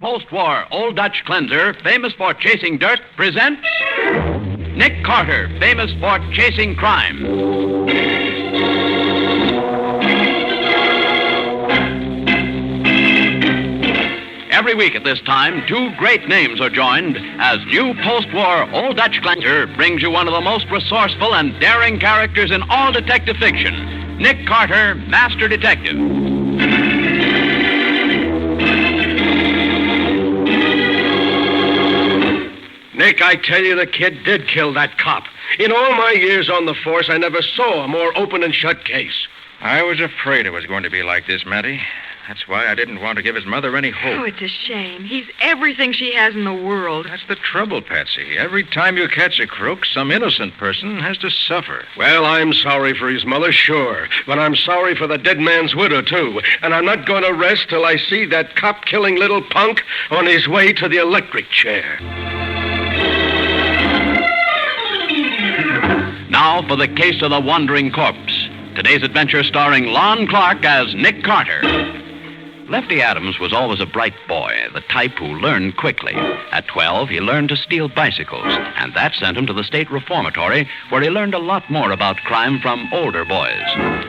Post-war Old Dutch cleanser, famous for chasing dirt, presents Nick Carter, famous for chasing crime. Every week at this time, two great names are joined as new post-war Old Dutch cleanser brings you one of the most resourceful and daring characters in all detective fiction, Nick Carter, Master Detective. Nick, I tell you, the kid did kill that cop. In all my years on the force, I never saw a more open and shut case. I was afraid it was going to be like this, Matty. That's why I didn't want to give his mother any hope. Oh, it's a shame. He's everything she has in the world. That's the trouble, Patsy. Every time you catch a crook, some innocent person has to suffer. Well, I'm sorry for his mother, sure. But I'm sorry for the dead man's widow, too. And I'm not going to rest till I see that cop-killing little punk on his way to the electric chair. Now for the case of the wandering corpse. Today's adventure starring Lon Clark as Nick Carter. Lefty Adams was always a bright boy, the type who learned quickly. At 12, he learned to steal bicycles, and that sent him to the state reformatory, where he learned a lot more about crime from older boys.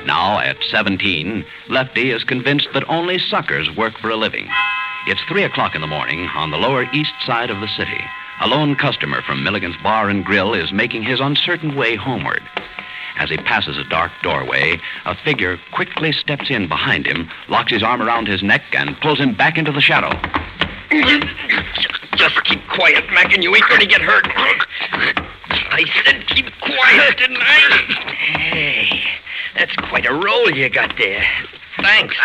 Now, at 17, Lefty is convinced that only suckers work for a living. It's 3 o'clock in the morning on the lower east side of the city. A lone customer from Milligan's Bar and Grill is making his uncertain way homeward. As he passes a dark doorway, a figure quickly steps in behind him, locks his arm around his neck, and pulls him back into the shadow. Just keep quiet, Mac, and you ain't going to get hurt. I said keep quiet, didn't I? Hey, that's quite a roll you got there. Thanks.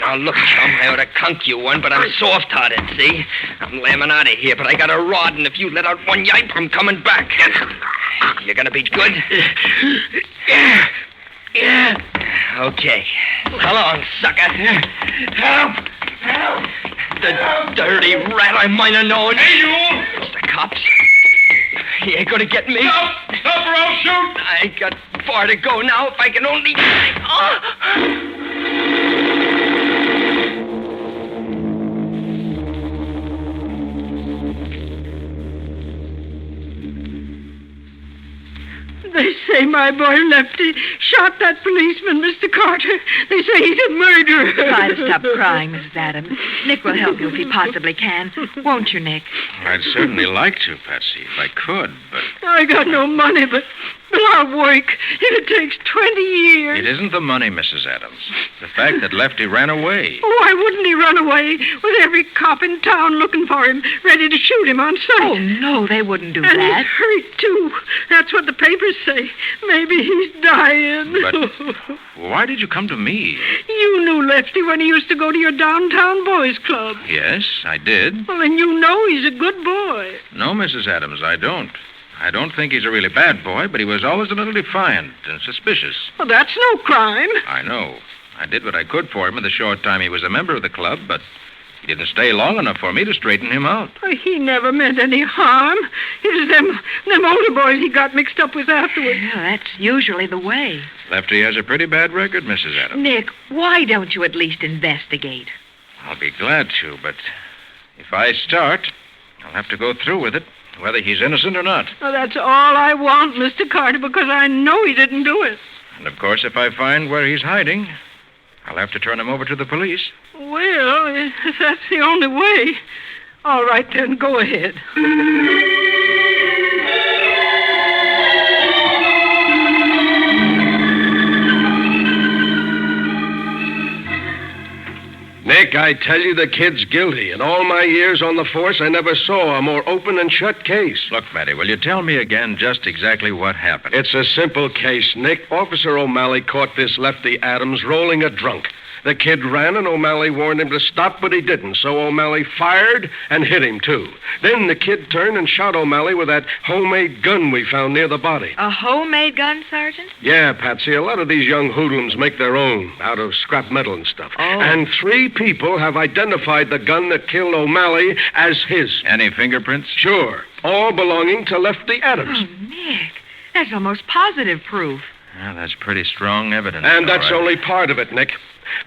Now, look, chum, I ought to conk you one, but I'm soft-hearted, see? I'm lambing out of here, but I got a rod, and if you let out one yipe, I'm coming back. You gonna be good? Yeah. Okay. Come on, sucker. Help! The dirty rat I might have known. Hey, you! It's the cops. You ain't gonna get me. Stop or I'll shoot! I got far to go now if I can only... They say my boy Lefty shot that policeman, Mr. Carter. They say he's a murderer. Try to stop crying, Mrs. Adams. Nick will help you if he possibly can. Won't you, Nick? I'd certainly like to, Patsy, if I could, but... I got no money, but I'll work. It takes 20 years. It isn't the money, Mrs. Adams. The fact that Lefty ran away. Why wouldn't he run away with every cop in town looking for him, ready to shoot him on sight? Oh, no, they wouldn't do and that. he's hurt, too. That's what the papers say. Maybe he's dying. But why did you come to me? You knew Lefty when he used to go to your downtown boys' club. Yes, I did. Well, then you know he's a good boy. No, Mrs. Adams, I don't. I don't think he's a really bad boy, but he was always a little defiant and suspicious. Well, that's no crime. I know. I did what I could for him in the short time he was a member of the club, but he didn't stay long enough for me to straighten him out. He never meant any harm. It was them older boys he got mixed up with afterwards. Well, that's usually the way. Lefty has a pretty bad record, Mrs. Adams. Nick, why don't you at least investigate? I'll be glad to, but if I start, I'll have to go through with it, whether he's innocent or not. Well, that's all I want, Mr. Carter, because I know he didn't do it. And, of course, if I find where he's hiding, I'll have to turn him over to the police. Well, if that's the only way. All right, then, go ahead. Nick, I tell you, the kid's guilty. In all my years on the force, I never saw a more open and shut case. Look, Matty, will you tell me again just exactly what happened? It's a simple case, Nick. Officer O'Malley caught this Lefty Adams rolling a drunk. The kid ran, and O'Malley warned him to stop, but he didn't. So O'Malley fired and hit him, too. Then the kid turned and shot O'Malley with that homemade gun we found near the body. A homemade gun, Sergeant? Yeah, Patsy, a lot of these young hoodlums make their own out of scrap metal and stuff. Oh. And 3 people have identified the gun that killed O'Malley as his. Any fingerprints? Sure. All belonging to Lefty Adams. Oh, Nick, that's almost positive proof. Well, that's pretty strong evidence. And that's all right. only part of it, Nick.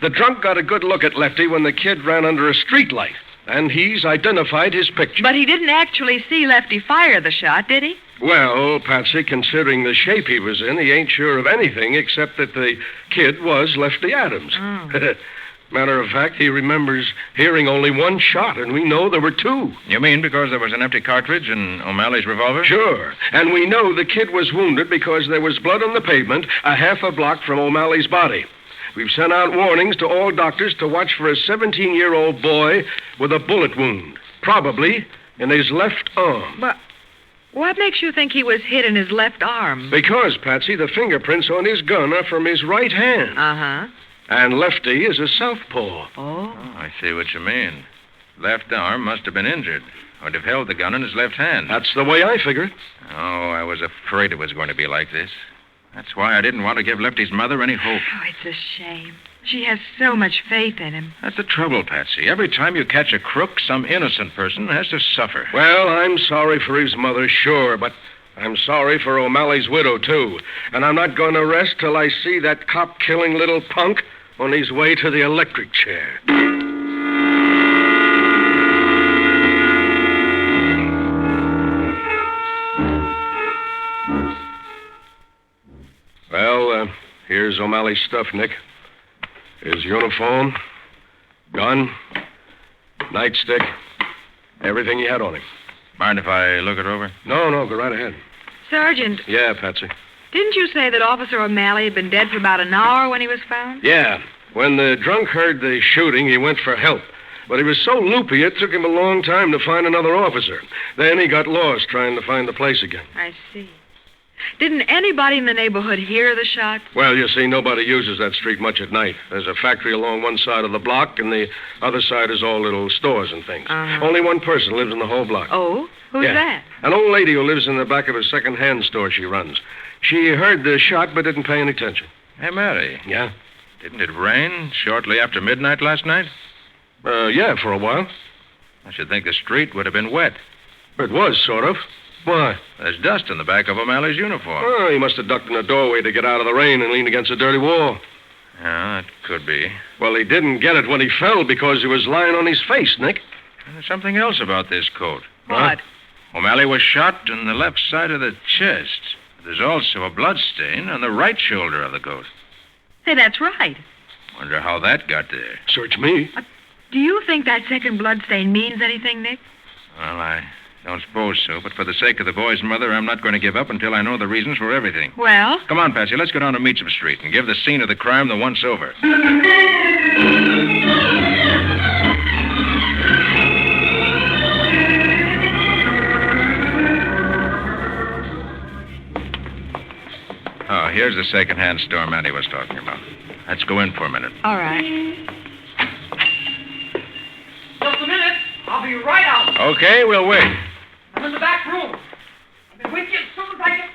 The drunk got a good look at Lefty when the kid ran under a street light. and he's identified his picture. But he didn't actually see Lefty fire the shot, did he? Well, Patsy, considering the shape he was in, he ain't sure of anything except that the kid was Lefty Adams. Matter of fact, he remembers hearing only one shot, and we know there were two. You mean because there was an empty cartridge in O'Malley's revolver? Sure. And we know the kid was wounded because there was blood on the pavement a half a block from O'Malley's body. We've sent out warnings to all doctors to watch for a 17-year-old boy with a bullet wound, probably in his left arm. But what makes you think he was hit in his left arm? Because, Patsy, the fingerprints on his gun are from his right hand. Uh-huh. And Lefty is a southpaw. Oh. I see what you mean. Left arm must have been injured. Or have held the gun in his left hand. That's the way I figure it. Oh, I was afraid it was going to be like this. That's why I didn't want to give Lefty's mother any hope. Oh, it's a shame. She has so much faith in him. That's the trouble, Patsy. Every time you catch a crook, some innocent person has to suffer. Well, I'm sorry for his mother, sure, but I'm sorry for O'Malley's widow, too. And I'm not going to rest till I see that cop-killing little punk on his way to the electric chair. Well, here's O'Malley's stuff, Nick. His uniform, gun, nightstick, everything he had on him. Mind if I look it over? No, go right ahead. Sergeant, Yeah, Patsy. didn't you say that Officer O'Malley had been dead for about an hour when he was found? Yeah. When the drunk heard the shooting, he went for help. But he was so loopy, it took him a long time to find another officer. Then he got lost trying to find the place again. I see. Didn't anybody in the neighborhood hear the shot? Well, you see, nobody uses that street much at night. There's a factory along one side of the block, and the other side is all little stores and things. Uh-huh. Only one person lives in the whole block. Oh? Who's Yeah. that? An old lady who lives in the back of a second-hand store she runs. She heard the shot but didn't pay any attention. Hey, Mary, Yeah? didn't it rain shortly after midnight last night? Yeah, for a while. I should think the street would have been wet. It was, sort of. Why? There's dust in the back of O'Malley's uniform. Oh, he must have ducked in the doorway to get out of the rain and lean against a dirty wall. Yeah, that could be. Well, he didn't get it when he fell because he was lying on his face, Nick. And there's something else about this coat. What? O'Malley was shot in the left side of the chest. There's also a blood stain on the right shoulder of the coat. Say, that's right. Wonder how that got there. Search me. Do you think that second blood stain means anything, Nick? Well, I don't suppose so, but for the sake of the boy's mother, I'm not going to give up until I know the reasons for everything. Well? Come on, Patsy, let's go down to Meacham Street and give the scene of the crime the once-over. Oh, here's the second-hand store Matty was talking about. Let's go in for a minute. All right. Just a minute. I'll be right out. Okay, we'll wait. I'm in the back room. I'll be with you as soon as I get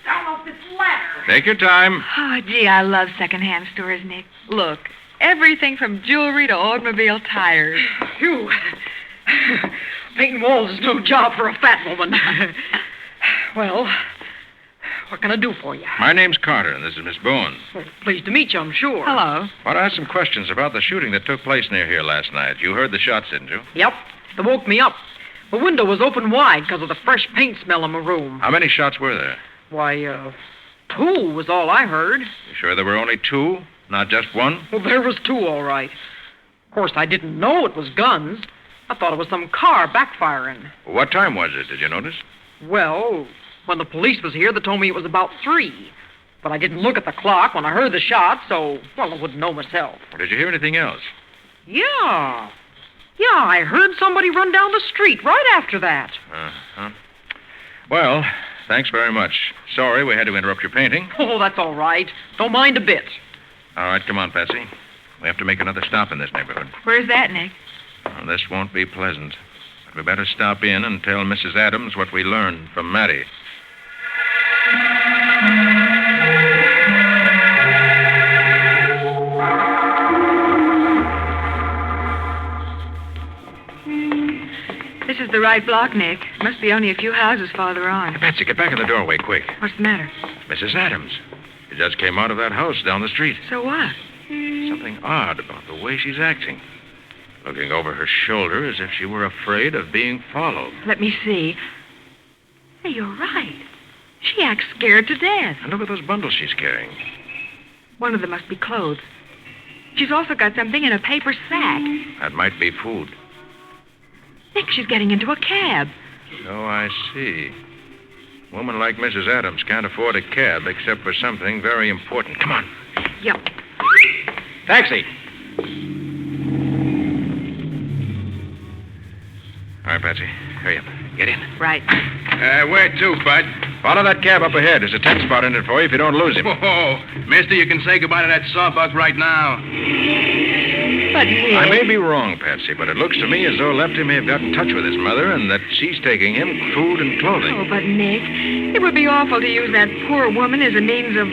down off this ladder. Take your time. Oh, gee, I love second-hand stores, Nick. Look, everything from jewelry to automobile tires. Phew. Painting walls is no job for a fat woman. Well, what can I do for you? My name's Carter, and this is Miss Boone. Well, pleased to meet you, I'm sure. Hello. Want to ask some questions about the shooting that took place near here last night. You heard the shots, didn't you? Yep. They woke me up. The window was open wide because of the fresh paint smell in my room. How many shots were there? Why, 2 was all I heard. You sure there were only 2, not just 1? Well, there was 2, all right. Of course, I didn't know it was guns. I thought it was some car backfiring. What time was it, did you notice? Well, when the police was here, they told me it was about 3. But I didn't look at the clock when I heard the shot, so, well, I wouldn't know myself. Or did you hear anything else? Yeah, I heard somebody run down the street right after that. Uh-huh. Well, thanks very much. Sorry we had to interrupt your painting. Oh, that's all right. Don't mind a bit. All right, come on, Patsy. We have to make another stop in this neighborhood. Where's that, Nick? Well, this won't be pleasant. But we better stop in and tell Mrs. Adams what we learned from Matty. This is the right block, Nick. Must be only a few houses farther on. Patsy, get back in the doorway, quick. What's the matter? Mrs. Adams. She just came out of that house down the street. So what? Something odd about the way she's acting. looking over her shoulder as if she were afraid of being followed. Let me see. Hey, you're right. She acts scared to death. And look at those bundles she's carrying. One of them must be clothes. She's also got something in a paper sack. That might be food. Nick, she's getting into a cab. Oh, I see. A woman like Mrs. Adams can't afford a cab except for something very important. Come on. Yep. Taxi. All right, Patsy. Hurry up. Get in. Right. Where to, Bud? Follow that cab up ahead. There's a 10 spot in it for you if you don't lose him. Oh, mister, you can say goodbye to that sawbuck right now. But Nick... I may be wrong, Patsy, but it looks to me as though Lefty may have got in touch with his mother and that she's taking him food and clothing. Oh, but Nick, it would be awful to use that poor woman as a means of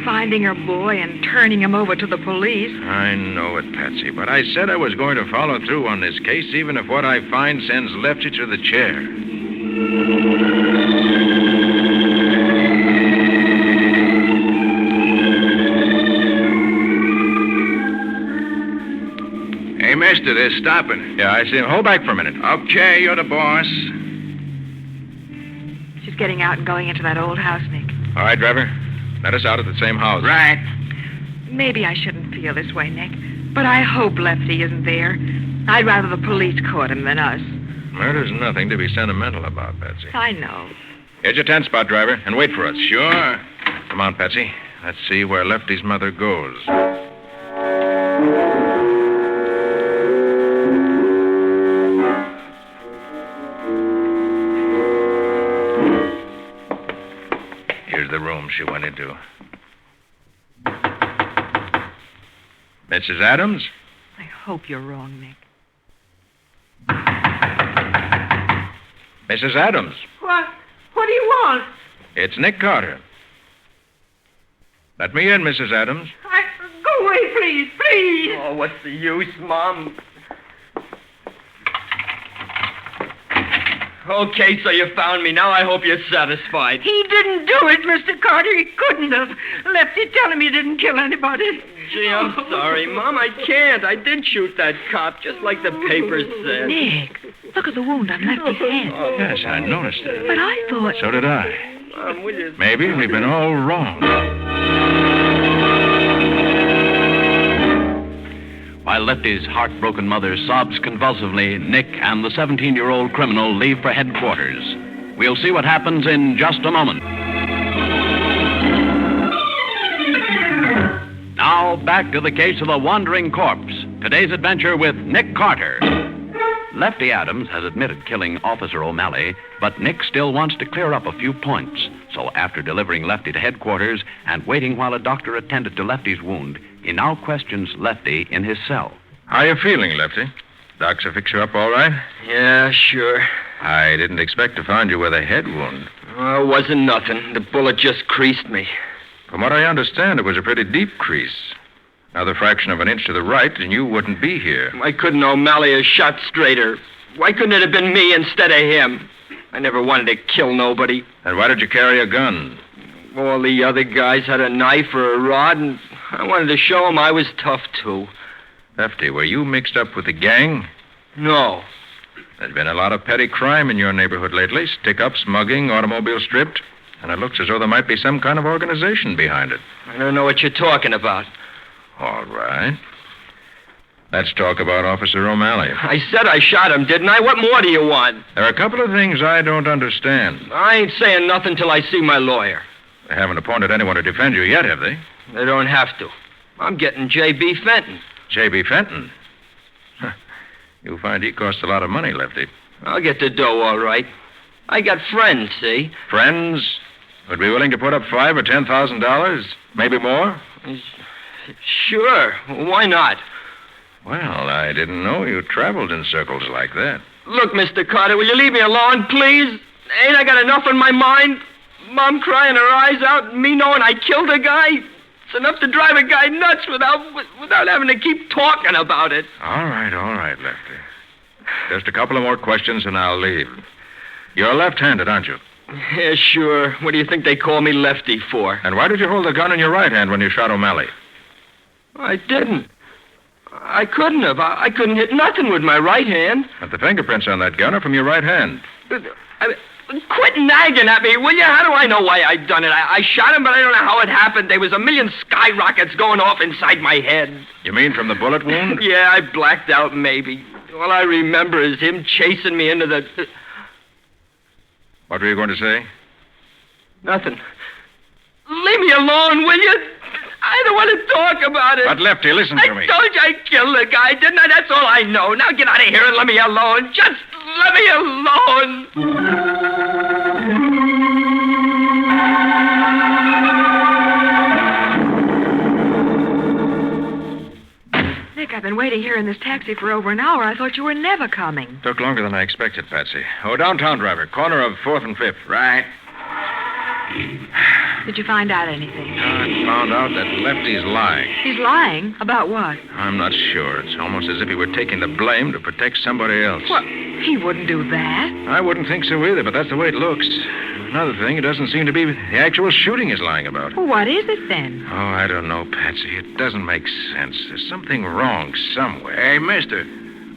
finding her boy and turning him over to the police. I know it, Patsy, but I said I was going to follow through on this case, even if what I find sends Lefty to the chair. Hey, mister, they're stopping. Yeah, I see him. Hold back for a minute. Okay, you're the boss. She's getting out and going into that old house, Nick. All right, driver. Let us out at the same house. Right. Maybe I shouldn't feel this way, Nick, but I hope Lefty isn't there. I'd rather the police caught him than us. Murder's nothing to be sentimental about, Patsy. I know. Here's your 10 spot, driver, and wait for us. Sure. Come on, Patsy. Let's see where Lefty's mother goes. Here's the room she went into. Mrs. Adams? I hope you're wrong, Nick. Mrs. Adams, What do you want? it's Nick Carter. Let me in, Mrs. Adams. Go away, please, please. Oh, what's the use, Mom? Okay, so you found me. Now I hope you're satisfied. He didn't do it, Mr. Carter. He couldn't have. Lefty, tell him he didn't kill anybody. Gee, I'm sorry, Mom. I can't. I did shoot that cop, just like the papers said. Nick, look at the wound on Lefty's head. Yes, I noticed it. But I thought... So did I. Mom, will you... Maybe we've been all wrong. While Lefty's heartbroken mother sobs convulsively, Nick and the 17-year-old criminal leave for headquarters. We'll see what happens in just a moment. Now, back to the case of the wandering corpse. Today's adventure with Nick Carter. Lefty Adams has admitted killing Officer O'Malley, but Nick still wants to clear up a few points. So after delivering Lefty to headquarters and waiting while a doctor attended to Lefty's wound, he now questions Lefty in his cell. How are you feeling, Lefty? Docs have fixed you up all right? Yeah, sure. I didn't expect to find you with a head wound. Oh, it wasn't nothing. The bullet just creased me. From what I understand, it was a pretty deep crease. Another fraction of an inch to the right, and you wouldn't be here. Why couldn't O'Malley have shot straighter? Why couldn't it have been me instead of him? I never wanted to kill nobody. And why did you carry a gun? All the other guys had a knife or a rod, and I wanted to show them I was tough, too. Lefty, were you mixed up with the gang? No. There's been a lot of petty crime in your neighborhood lately. Stick-ups, mugging, automobile stripped. And it looks as though there might be some kind of organization behind it. I don't know what you're talking about. All right. Let's talk about Officer O'Malley. I said I shot him, didn't I? What more do you want? There are a couple of things I don't understand. I ain't saying nothing till I see my lawyer. They haven't appointed anyone to defend you yet, have they? They don't have to. I'm getting J.B. Fenton. J.B. Fenton? Huh. You'll find he costs a lot of money, Lefty. I'll get the dough, all right. I got friends, see? Friends? Would be willing to put up $5,000 or $10,000? Maybe more? Sure. Why not? Well, I didn't know you traveled in circles like that. Look, Mr. Carter, will you leave me alone, please? Ain't I got enough on my mind? Mom crying her eyes out and me knowing I killed a guy? It's enough to drive a guy nuts without having to keep talking about it. All right, Lefty. Just a couple of more questions and I'll leave. You're left-handed, aren't you? Yeah, sure. What do you think they call me Lefty for? And why did you hold the gun in your right hand when you shot O'Malley? I didn't. I couldn't have. I couldn't hit nothing with my right hand. But the fingerprints on that gun are from your right hand. Quit nagging at me, will you? How do I know why I done it? I shot him, but I don't know how it happened. There was a million skyrockets going off inside my head. You mean from the bullet wound? Yeah, I blacked out, maybe. All I remember is him chasing me into the... What were you going to say? Nothing. Leave me alone, will you? I don't want to talk about it. But, Lefty, listen to me. I told you I killed the guy, didn't I? That's all I know. Now get out of here and let me alone. Just let me alone. Nick, I've been waiting here in this taxi for over an hour. I thought you were never coming. Took longer than I expected, Patsy. Oh, downtown, driver. Corner of 4th and 5th. Right. Did you find out anything? I found out that Lefty's lying. He's lying? About what? I'm not sure. It's almost as if he were taking the blame to protect somebody else. Well, he wouldn't do that. I wouldn't think so either, but that's the way it looks. Another thing, it doesn't seem to be the actual shooting he's lying about. Well, what is it then? Oh, I don't know, Patsy. It doesn't make sense. There's something wrong somewhere. Hey, mister,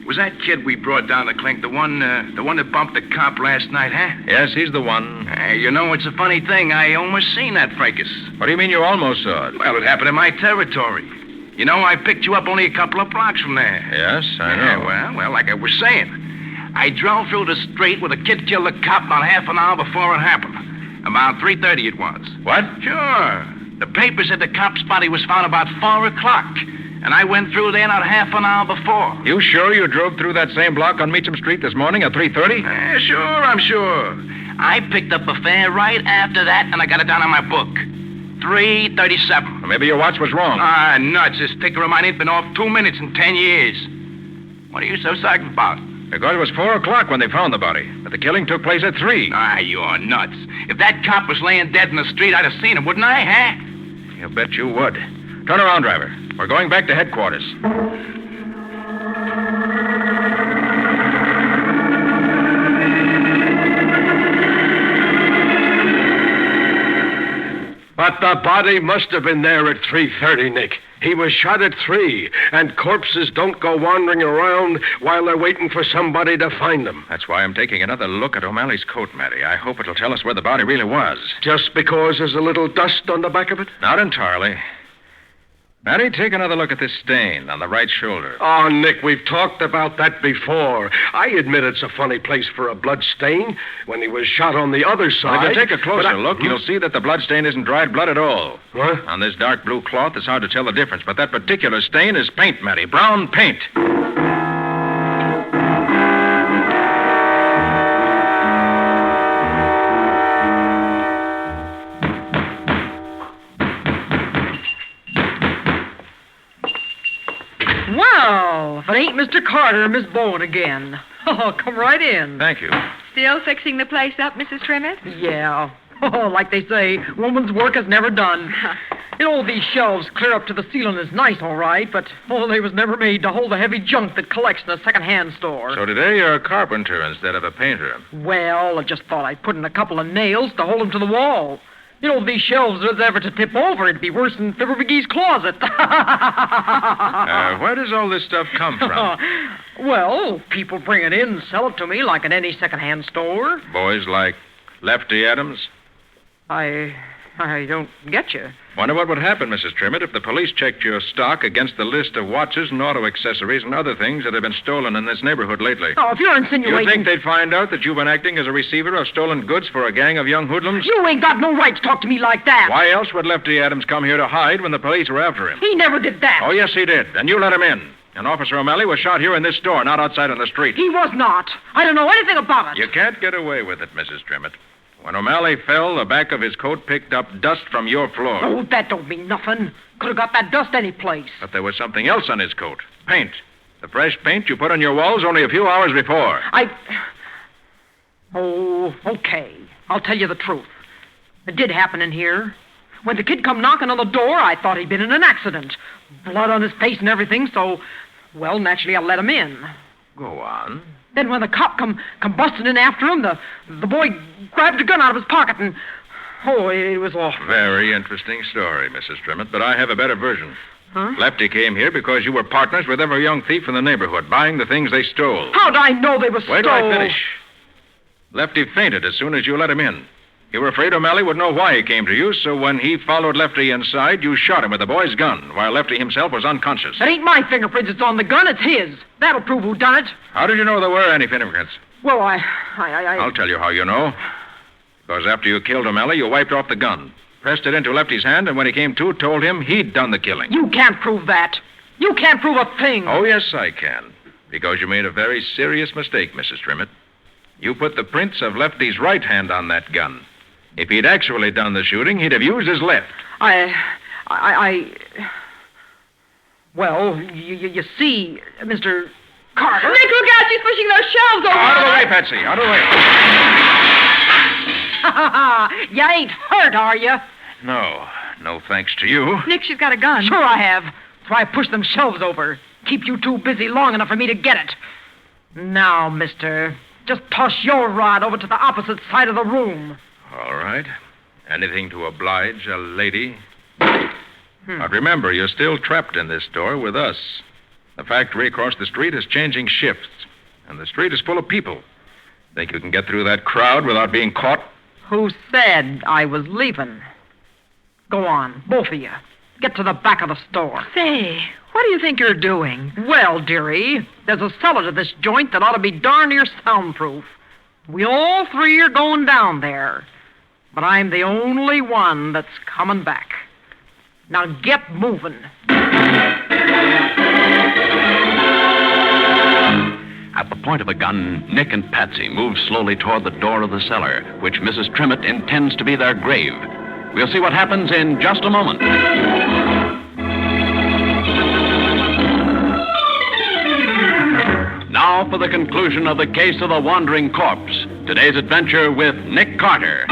was that kid we brought down the clink the one that bumped the cop last night, huh? Yes, he's the one. Hey, you know, it's a funny thing. I almost seen that fracas. What do you mean you almost saw it? Well, it happened in my territory. You know, I picked you up only a couple of blocks from there. Yes, I know. Yeah, well, like I was saying, I drove through the street where the kid killed the cop about half an hour before it happened. About 3:30 it was. What? Sure. The paper said the cop's body was found about 4 o'clock. And I went through there not half an hour before. You sure you drove through that same block on Meacham Street this morning at 3:30? Sure, I'm sure. I picked up a fare right after that, and I got it down on my book. 3:37. Maybe your watch was wrong. Ah, nuts. This ticker of mine ain't been off 2 minutes in 10 years. What are you so psyched about? Because it was 4 o'clock when they found the body. But the killing took place at 3. Ah, you're nuts. If that cop was laying dead in the street, I'd have seen him, wouldn't I, huh? You bet you would. Turn around, driver. We're going back to headquarters. But the body must have been there at 3:30, Nick. He was shot at 3, and corpses don't go wandering around while they're waiting for somebody to find them. That's why I'm taking another look at O'Malley's coat, Matty. I hope it'll tell us where the body really was. Just because there's a little dust on the back of it? Not entirely. Matty, take another look at this stain on the right shoulder. Oh, Nick, we've talked about that before. I admit it's a funny place for a blood stain. When he was shot on the other side... Well, if you take a closer look, you'll see that the blood stain isn't dried blood at all. What? On this dark blue cloth, it's hard to tell the difference, but that particular stain is paint, Matty. Brown paint. Well, if it ain't Mr. Carter and Miss Bowen again. Oh, come right in. Thank you. Still fixing the place up, Mrs. Trimmett? Yeah. Oh, like they say, woman's work is never done. You know, these shelves clear up to the ceiling is nice, all right, but, they was never made to hold the heavy junk that collects in a second-hand store. So today you're a carpenter instead of a painter. Well, I just thought I'd put in a couple of nails to hold them to the wall. You know, if these shelves was ever to tip over, it'd be worse than Fibber McGee's closet. Where does all this stuff come from? Well, people bring it in and sell it to me like in any second-hand store. Boys like Lefty Adams? I don't get you. Wonder what would happen, Mrs. Trimmett, if the police checked your stock against the list of watches and auto accessories and other things that have been stolen in this neighborhood lately. Oh, if you're insinuating... You think they'd find out that you've been acting as a receiver of stolen goods for a gang of young hoodlums? You ain't got no right to talk to me like that. Why else would Lefty Adams come here to hide when the police were after him? He never did that. Oh, yes, he did. And you let him in. And Officer O'Malley was shot here in this store, not outside on the street. He was not. I don't know anything about it. You can't get away with it, Mrs. Trimmett. When O'Malley fell, the back of his coat picked up dust from your floor. Oh, that don't mean nothing. Could have got that dust any place. But there was something else on his coat. Paint. The fresh paint you put on your walls only a few hours before. Oh, okay. I'll tell you the truth. It did happen in here. When the kid come knocking on the door, I thought he'd been in an accident. Blood on his face and everything, so... Well, naturally, I let him in. Go on. Then when the cop come busting in after him, the boy grabbed a gun out of his pocket and... Oh, it was awful. Very interesting story, Mrs. Trimmett, but I have a better version. Huh? Lefty came here because you were partners with every young thief in the neighborhood, buying the things they stole. How'd I know they were Wait till stole? I finish. Lefty fainted as soon as you let him in. You were afraid O'Malley would know why he came to you, so when he followed Lefty inside, you shot him with the boy's gun, while Lefty himself was unconscious. It ain't my fingerprints that's on the gun, it's his. That'll prove who done it. How did you know there were any fingerprints? Well, I'll tell you how you know. Because after you killed O'Malley, you wiped off the gun, pressed it into Lefty's hand, and when he came to, told him he'd done the killing. You can't prove that. You can't prove a thing. Oh, yes, I can. Because you made a very serious mistake, Mrs. Trimmett. You put the prints of Lefty's right hand on that gun. If he'd actually done the shooting, he'd have used his left. Well, you see, Mr. Carter... Nick, look out. She's pushing those shelves over. Out of the way, Patsy. Out of the way. You ain't hurt, are you? No. No thanks to you. Nick, she's got a gun. Sure I have. That's why I pushed them shelves over. Keep you two busy long enough for me to get it. Now, mister, just toss your rod over to the opposite side of the room. All right. Anything to oblige a lady. But remember, you're still trapped in this store with us. The factory across the street is changing shifts, and the street is full of people. Think you can get through that crowd without being caught? Who said I was leaving? Go on, both of you. Get to the back of the store. Say, what do you think you're doing? Well, dearie, there's a cellar to this joint that ought to be darn near soundproof. We all three are going down there. But I'm the only one that's coming back. Now get moving. At the point of a gun, Nick and Patsy move slowly toward the door of the cellar, which Mrs. Trimmett intends to be their grave. We'll see what happens in just a moment. Now for the conclusion of the case of the wandering corpse. Today's adventure with Nick Carter.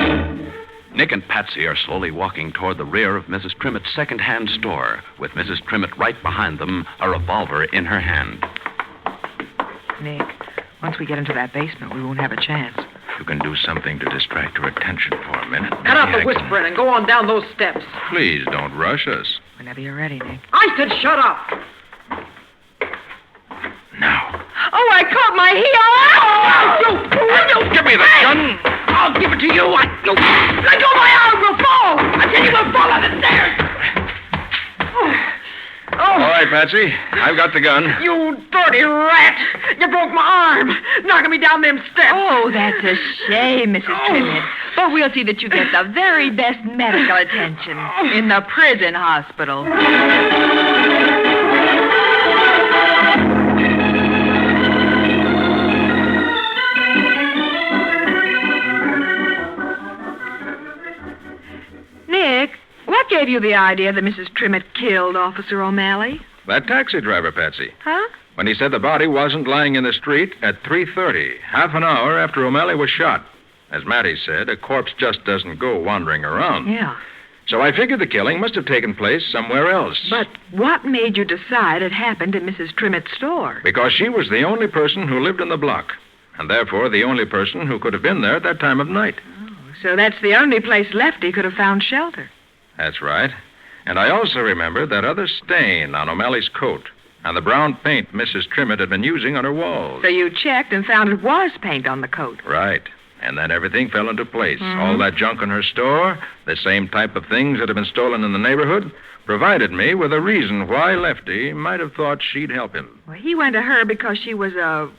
Nick and Patsy are slowly walking toward the rear of Mrs. Trimmett's second-hand store, with Mrs. Trimmett right behind them, a revolver in her hand. Nick, once we get into that basement, we won't have a chance. You can do something to distract her attention for a minute. Cut out the whispering and go on down those steps. Please don't rush us. Whenever you're ready, Nick. I said shut up. Now. Oh, I caught my heel. You fool! Give me the gun. I'll give it to you. Let go of my arm. We'll fall. I tell you, we'll fall on the stairs. All right, Patsy. I've got the gun. You dirty rat. You broke my arm, knocking me down them steps. Oh, that's a shame, Mrs. Trimmett. But we'll see that you get the very best medical attention in the prison hospital. Nick, what gave you the idea that Mrs. Trimmett killed Officer O'Malley? That taxi driver, Patsy. Huh? When he said the body wasn't lying in the street at 3:30, half an hour after O'Malley was shot. As Mattie said, a corpse just doesn't go wandering around. Yeah. So I figured the killing must have taken place somewhere else. But what made you decide it happened in Mrs. Trimmett's store? Because she was the only person who lived in the block, and therefore the only person who could have been there at that time of night. So that's the only place Lefty could have found shelter. That's right. And I also remember that other stain on O'Malley's coat and the brown paint Mrs. Trimmett had been using on her walls. So you checked and found it was paint on the coat. Right. And then everything fell into place. All that junk in her store, the same type of things that had been stolen in the neighborhood, provided me with a reason why Lefty might have thought she'd help him. Well, he went to her because she was a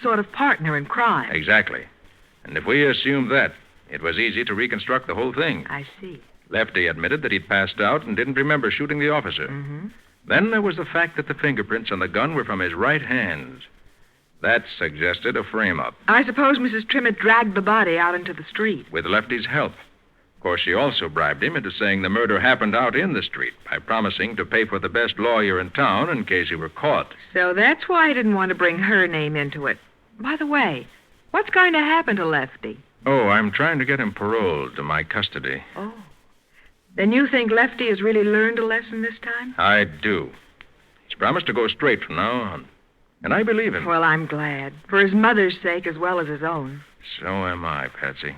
sort of partner in crime. Exactly. And if we assumed that, it was easy to reconstruct the whole thing. I see. Lefty admitted that he'd passed out and didn't remember shooting the officer. Mm-hmm. Then there was the fact that the fingerprints on the gun were from his right hand. That suggested a frame-up. I suppose Mrs. Trimmett dragged the body out into the street. With Lefty's help. Of course, she also bribed him into saying the murder happened out in the street by promising to pay for the best lawyer in town in case he were caught. So that's why he didn't want to bring her name into it. By the way, what's going to happen to Lefty? Oh, I'm trying to get him paroled to my custody. Oh. Then you think Lefty has really learned a lesson this time? I do. He's promised to go straight from now on. And I believe him. Well, I'm glad. For his mother's sake as well as his own. So am I, Patsy.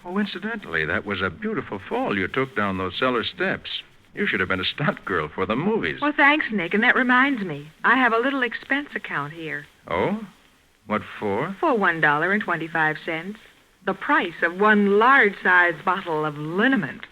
Oh, incidentally, that was a beautiful fall you took down those cellar steps. You should have been a stunt girl for the movies. Well, thanks, Nick, and that reminds me. I have a little expense account here. Oh? What for? For $1.25. The price of one large-sized bottle of liniment.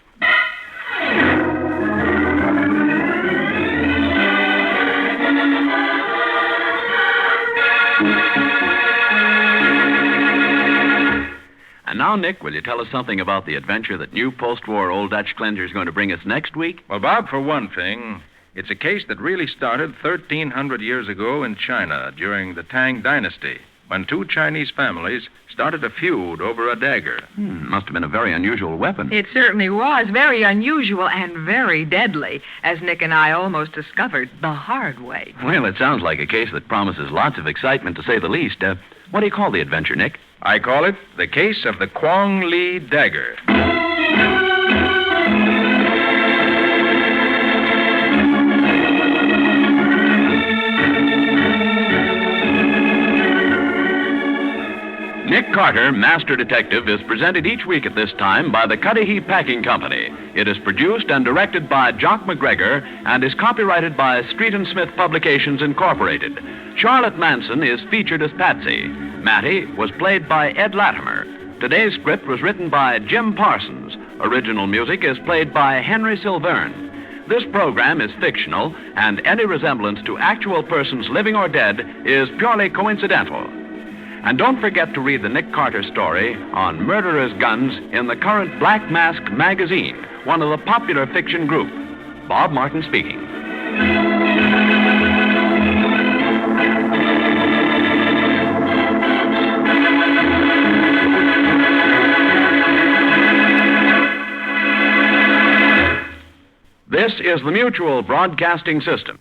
And now, Nick, will you tell us something about the adventure that new post-war Old Dutch cleanser is going to bring us next week? Well, Bob, for one thing, it's a case that really started 1,300 years ago in China during the Tang Dynasty, when two Chinese families started a feud over a dagger. Must have been a very unusual weapon. It certainly was very unusual and very deadly, as Nick and I almost discovered the hard way. Well, it sounds like a case that promises lots of excitement, to say the least. What do you call the adventure, Nick? I call it the case of the Kwong Li dagger. Nick Carter, Master Detective, is presented each week at this time by the Cudahy Packing Company. It is produced and directed by Jock McGregor and is copyrighted by Street & Smith Publications, Incorporated. Charlotte Manson is featured as Patsy. Mattie was played by Ed Latimer. Today's script was written by Jim Parsons. Original music is played by Henry Silverne. This program is fictional, and any resemblance to actual persons living or dead is purely coincidental. And don't forget to read the Nick Carter story on murderers' guns in the current Black Mask magazine, one of the popular fiction group. Bob Martin speaking. This is the Mutual Broadcasting System.